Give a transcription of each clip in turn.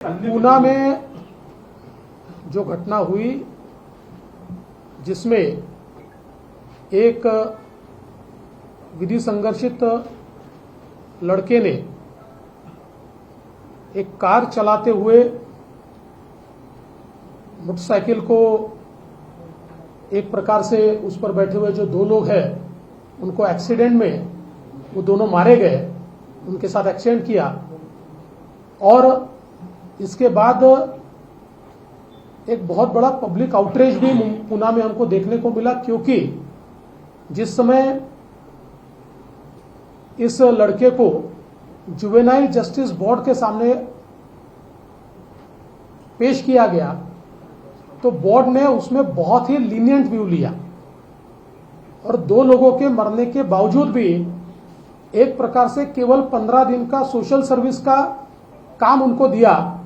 पूना में जो घटना हुई जिसमें एक विधि संघर्षित लड़के ने एक कार चलाते हुए मोटरसाइकिल को एक प्रकार से उस पर बैठे हुए जो दो लोग हैं उनको एक्सीडेंट में वो दोनों मारे गए, उनके साथ एक्सीडेंट किया। और इसके बाद एक बहुत बड़ा पब्लिक आउटरीच भी पूना में हमको देखने को मिला, क्योंकि जिस समय इस लड़के को जुवेनाइल जस्टिस बोर्ड के सामने पेश किया गया तो बोर्ड ने उसमें बहुत ही लीनियंट व्यू लिया और दो लोगों के मरने के बावजूद भी एक प्रकार से केवल 15 दिन का सोशल सर्विस का काम उनको दिया।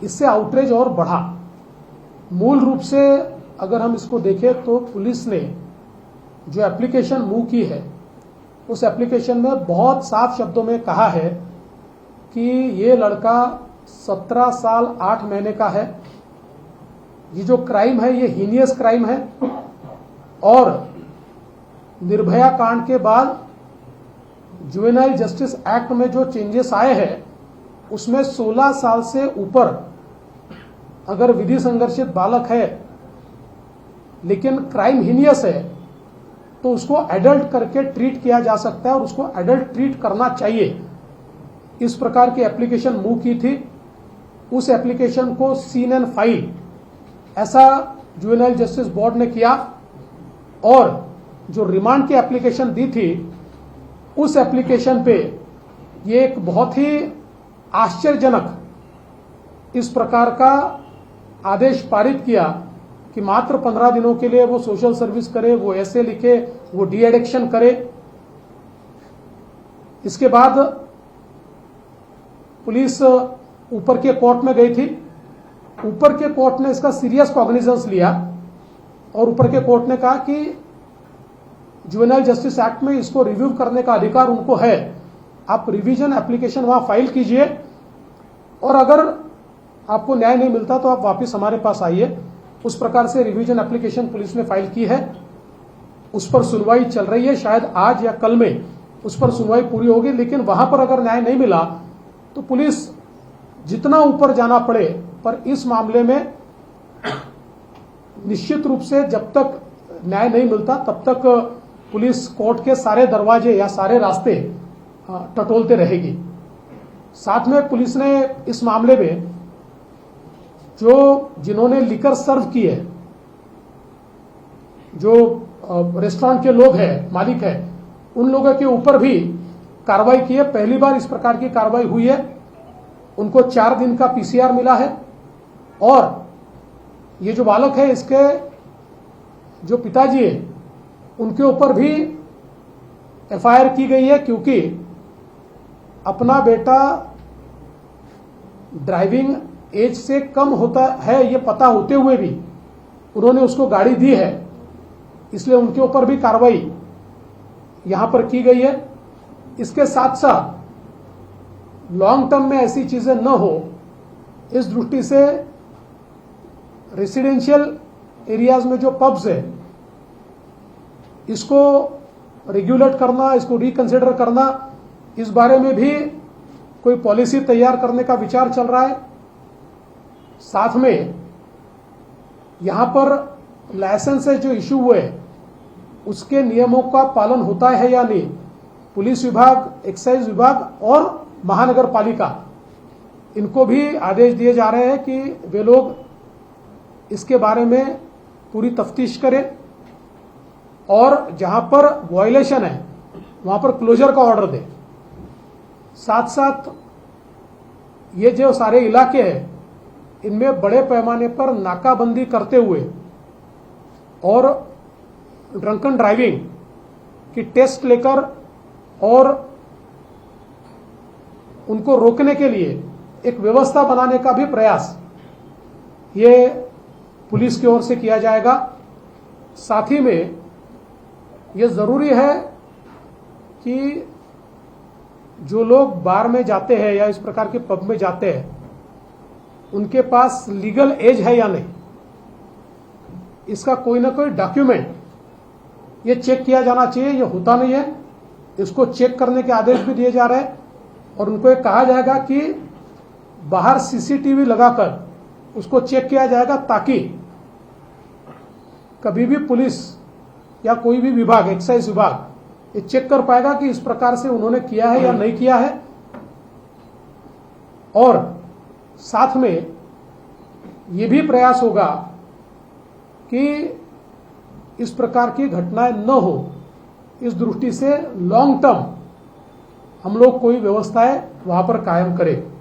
इससे आउटरीच और बढ़ा। मूल रूप से अगर हम इसको देखें तो पुलिस ने जो एप्लीकेशन मूव की है उस एप्लीकेशन में बहुत साफ शब्दों में कहा है कि ये लड़का 17 साल 8 महीने का है, ये जो क्राइम है ये हीनियस क्राइम है और निर्भया कांड के बाद जुवेनाइल जस्टिस एक्ट में जो चेंजेस आए हैं उसमें 16 साल से ऊपर अगर विधि संघर्षित बालक है लेकिन क्राइम हीनियस है तो उसको एडल्ट करके ट्रीट किया जा सकता है और उसको एडल्ट ट्रीट करना चाहिए। इस प्रकार की एप्लीकेशन मूव की थी। उस एप्लीकेशन को सीन एंड फाइल ऐसा जुवेनाइल जस्टिस बोर्ड ने किया और जो रिमांड की एप्लीकेशन दी थी उस एप्लीकेशन पे ये एक बहुत ही आश्चर्यजनक इस प्रकार का आदेश पारित किया कि मात्र 15 दिनों के लिए वो सोशल सर्विस करे, वो ऐसे लिखे, वो डी एडिक्शन करे। इसके बाद पुलिस ऊपर के कोर्ट में गई थी। ऊपर के कोर्ट ने इसका सीरियस कॉग्निजेंस लिया और ऊपर के कोर्ट ने कहा कि जुवेनाइल जस्टिस एक्ट में इसको रिव्यू करने का अधिकार उनको है, आप रिवीजन एप्लीकेशन वहां फाइल कीजिए और अगर आपको न्याय नहीं मिलता तो आप वापस हमारे पास आइए। उस प्रकार से रिवीजन एप्लीकेशन पुलिस ने फाइल की है, उस पर सुनवाई चल रही है। शायद आज या कल में उस पर सुनवाई पूरी होगी, लेकिन वहां पर अगर न्याय नहीं मिला तो पुलिस जितना ऊपर जाना पड़े पर इस मामले में निश्चित रूप से जब तक न्याय नहीं मिलता तब तक पुलिस कोर्ट के सारे दरवाजे या सारे रास्ते टटोलते रहेगी। साथ में पुलिस ने इस मामले में जो जिन्होंने लिकर सर्व की है, जो रेस्टोरेंट के लोग हैं, मालिक है, उन लोगों के ऊपर भी कार्रवाई की है। पहली बार इस प्रकार की कार्रवाई हुई है। उनको 4 दिन का पीसीआर मिला है और ये जो बालक है इसके जो पिताजी है उनके ऊपर भी एफआईआर की गई है, क्योंकि अपना बेटा ड्राइविंग एज से कम होता है ये पता होते हुए भी उन्होंने उसको गाड़ी दी है, इसलिए उनके ऊपर भी कार्रवाई यहां पर की गई है। इसके साथ साथ लॉन्ग टर्म में ऐसी चीजें न हो इस दृष्टि से रेसिडेंशियल एरियाज में जो पब्स है इसको रेगुलेट करना, इसको रिकंसिडर करना, इस बारे में भी कोई पॉलिसी तैयार करने का विचार चल रहा है। साथ में यहां पर लाइसेंसेस जो इश्यू हुए उसके नियमों का पालन होता है या नहीं, पुलिस विभाग, एक्साइज विभाग और महानगर पालिका इनको भी आदेश दिए जा रहे हैं कि वे लोग इसके बारे में पूरी तफ्तीश करें और जहां पर वायलेशन है वहां पर क्लोजर का ऑर्डर दें। साथ साथ ये जो सारे इलाके हैं इनमें बड़े पैमाने पर नाकाबंदी करते हुए और ड्रंकन ड्राइविंग की टेस्ट लेकर और उनको रोकने के लिए एक व्यवस्था बनाने का भी प्रयास ये पुलिस की ओर से किया जाएगा। साथ ही में ये जरूरी है कि जो लोग बार में जाते हैं या इस प्रकार के पब में जाते हैं उनके पास लीगल एज है या नहीं, इसका कोई ना कोई डॉक्यूमेंट ये चेक किया जाना चाहिए। ये होता नहीं है, इसको चेक करने के आदेश भी दिए जा रहे हैं और उनको ये कहा जाएगा कि बाहर सीसीटीवी लगाकर उसको चेक किया जाएगा, ताकि कभी भी पुलिस या कोई भी विभाग, एक्साइज विभाग, ये चेक कर पाएगा कि इस प्रकार से उन्होंने किया है या नहीं किया है। और साथ में ये भी प्रयास होगा कि इस प्रकार की घटनाएं न हो, इस दृष्टि से लॉन्ग टर्म हम लोग कोई व्यवस्थाएं वहां पर कायम करें।